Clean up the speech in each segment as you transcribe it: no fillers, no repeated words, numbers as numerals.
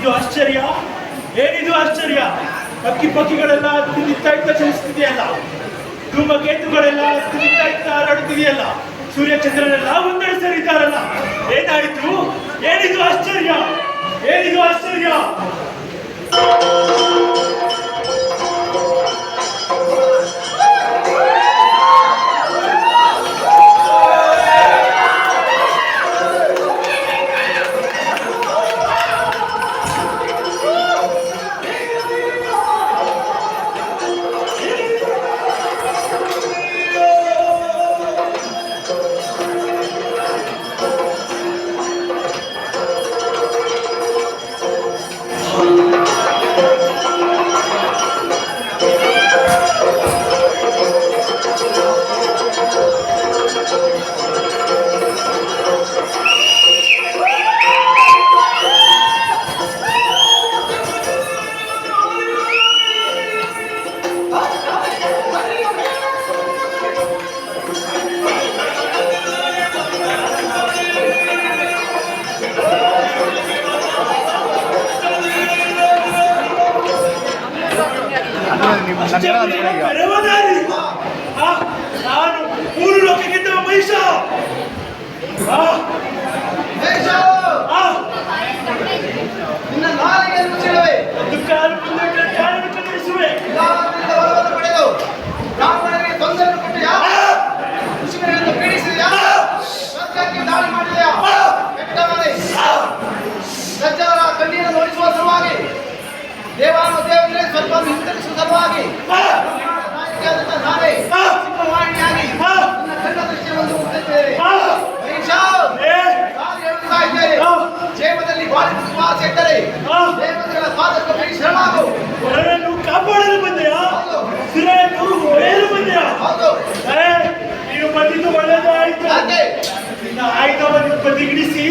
ಏನಿದು ಆಶ್ಚರ್ಯ, ಏನಿದು ಆಶ್ಚರ್ಯ? ಅಕ್ಕಿ ಪಕ್ಕಿಗಳೆಲ್ಲ ತಿಂದಿತ್ತ ಚಲಿಸ್ತಿದೆಯಲ್ಲ, ಧೂಮಕೇತುಗಳೆಲ್ಲ ತಿಂದಿತ್ತ ಹರಡುತ್ತಿದೆಯಲ್ಲ, ಸೂರ್ಯಚಂದ್ರನೆಲ್ಲ ಒಂದೆಡೆ ಸೇರಿದ್ದಾರಲ್ಲ, ಏನಾಯಿತು? ಏನಿದು ಆಶ್ಚರ್ಯ, ಏನಿದು ಆಶ್ಚರ್ಯ? ನಾನು ಮೂರು ಲೋಕಕ್ಕಿಂತ ಮಹಿಷ. ನಿನ್ನ ನಾಲಿಗೆ ಮುಚ್ಚಿಡುವೆ, ಕಾಲು ಮುಂದೆ ಕಾಲನ್ನು ಕತ್ತರಿಸುವೆ. ಪಡೆದು ಬ್ರಾಹ್ಮಣರಿಗೆ ತೊಂದರೆ ಕೊಟ್ಟಿಯಾ? ಋಷಿಗಳನ್ನು ಪೀಡಿಸಿದೆಯಾ? ಸ್ವರ್ಗಕ್ಕೆ ದಾಳಿ ಮಾಡಿದೆಯಾ? ಕೆಟ್ಟವನೇ, ಸಜ್ಜನರ ಕಣ್ಣೀರನ್ನು ನೋಡಿಸುವ ಸಲುವಾಗಿ, ದೇವಾನುದೇವರೇ ಸ್ವಲ್ಪ ಹಿಂದಿರುಗಿಸುವ ಸಲುವಾಗಿ ನಾನೇ ಸಿಂಹವಾಹಿನಿಯಾಗಿ ನಿನ್ನ ಕಣ್ಣ ದೃಷ್ಟಿಯನ್ನು ಮುಟ್ಟಿದ್ದೇನೆ. ಜೇಮದಲ್ಲಿ ಬಾಳಿ ಆಸೆ ಇದ್ದರೆ ದೇವತೆಗಳ ಪಾದಕ್ಕೆ ಬಳಿ ಶರಣಾಗು. ಕಾಪಾಡಲು ಬಂದೆಯಾ? ಹೊರೆಯಲು ಬಂದೆಯಾ? ನೀವು ಬಂದಿದ್ದು ಒಳ್ಳೆಯದೇ ಆಯ್ತು. ನಿನ್ನ ಆಯುಧವನ್ನು ಬದಿಗಿಡಿಸಿ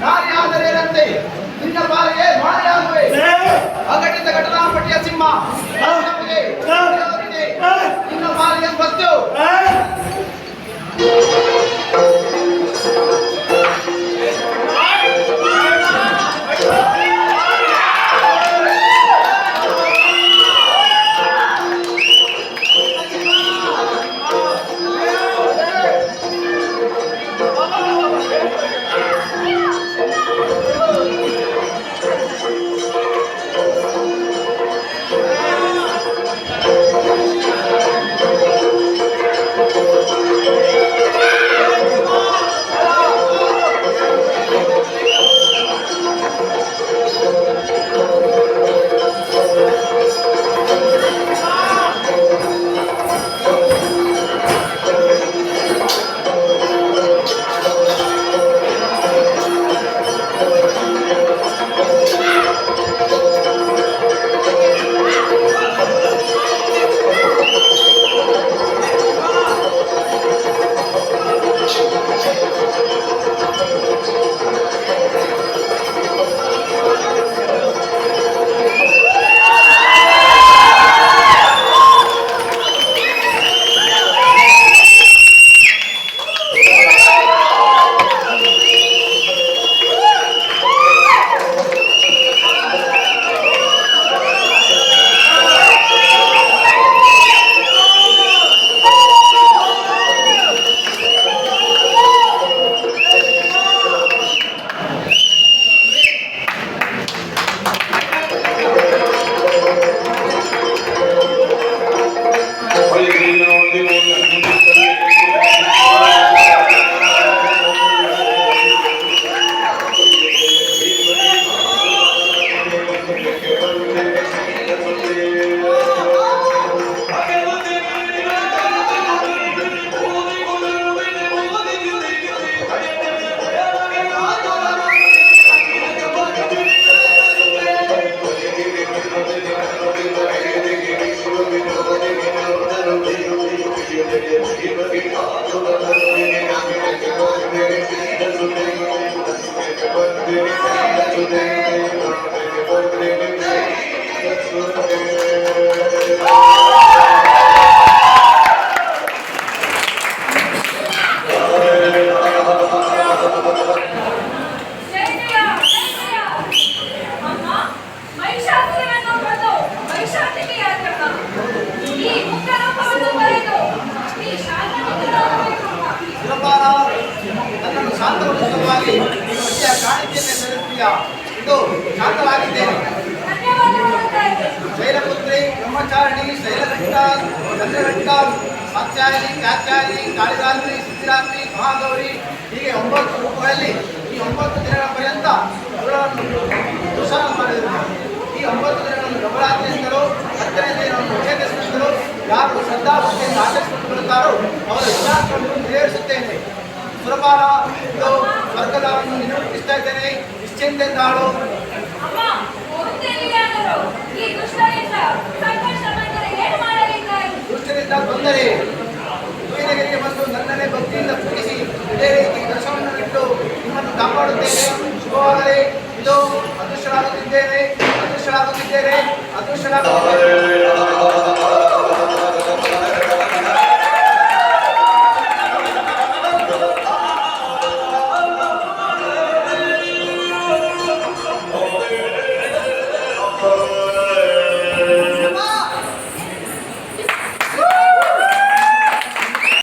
ನಾರಿಯಾದರೇನಂತೆ ನಿನ್ನ ಬಾಲಿಗೆ ಮಾಯಾಗುವೆ. ಅಘಟಿತ ಘಟನಾಪಟ್ಟಿಯ ಸಿಂಹ ನಿನ್ನ ಬಾಲಿಗೆ ಬತ್ತು. ಒಂದು ಸಲುವಾಗಿ ನೀನು ಒಳ್ಳೆಯ ಕಾಣಿಕೆಯನ್ನು ಸಲ್ಲಿಸ್ತೀಯಾ ಇದು ಶಾಂತವಾಗಿದ್ದೇನೆ. ಶೈಲಪುತ್ರಿ, ಬ್ರಹ್ಮಚಾರಿಣಿ, ಶೈಲಘಟ್ಟ, ಚಂದ್ರಘಟ್ಟ, ಕಾತ್ಯಾಯನಿ, ಕಾತ್ಯಾಯನಿ, ಕಾಳಿರಾತ್ರಿ, ಸಿದ್ಧಿರಾತ್ರಿ, ಮಹಾಗೌರಿ ಹೀಗೆ 9 ರೂಪಗಳಲ್ಲಿ ಈ 9 ದಿನಗಳ ಪರ್ಯಂತ ಅವಳನ್ನು ದರ್ಶನ ಮಾಡಿದರು. ಈ 9 ದಿನಗಳನ್ನು ನವರಾತ್ರಿ ಎಂದರು, 10ನೇ ದಿನವನ್ನು ವಿಜಯದಶಮಿಂದರು. ಯಾರು ಶ್ರದ್ಧಾಭಕ್ತಿಯಿಂದ ಆಚರಿಸಿಕೊಳ್ಳುತ್ತಾರೋ ಅವರ ಇಷ್ಟಾರ್ಥವನ್ನು ನೆರವೇರಿಸುತ್ತೇನೆ. ಸುರಪಾಲ, ಇದು ಸ್ವರ್ಗದವನ್ನು ನಿರೂಪಿಸ್ತಾ ಇದ್ದೇನೆ, ನಿಶ್ಚಿಂತೆಂದಾಳು. ದುಷ್ಟರಿಂದ ತೊಂದರೆ ಸೂರ್ಯನಗಿರಿಗೆ ಬಂದು ನನ್ನನ್ನೇ ಭಕ್ತಿಯಿಂದ ಪೂಜಿಸಿ ಇದೇ ರೀತಿ ದರ್ಶನವನ್ನು ಬಿಟ್ಟು ನಿಮ್ಮನ್ನು ಕಾಪಾಡುತ್ತೇನೆ. ಶುಭವಾಗಲಿ. ಇದು ಅದೃಷ್ಟರಾಗುತ್ತಿದ್ದೇನೆ, ಅದೃಷ್ಟರಾಗುತ್ತಿದ್ದೇನೆ, ಅದೃಷ್ಟರಾಗುತ್ತಿದ್ದೇನೆ.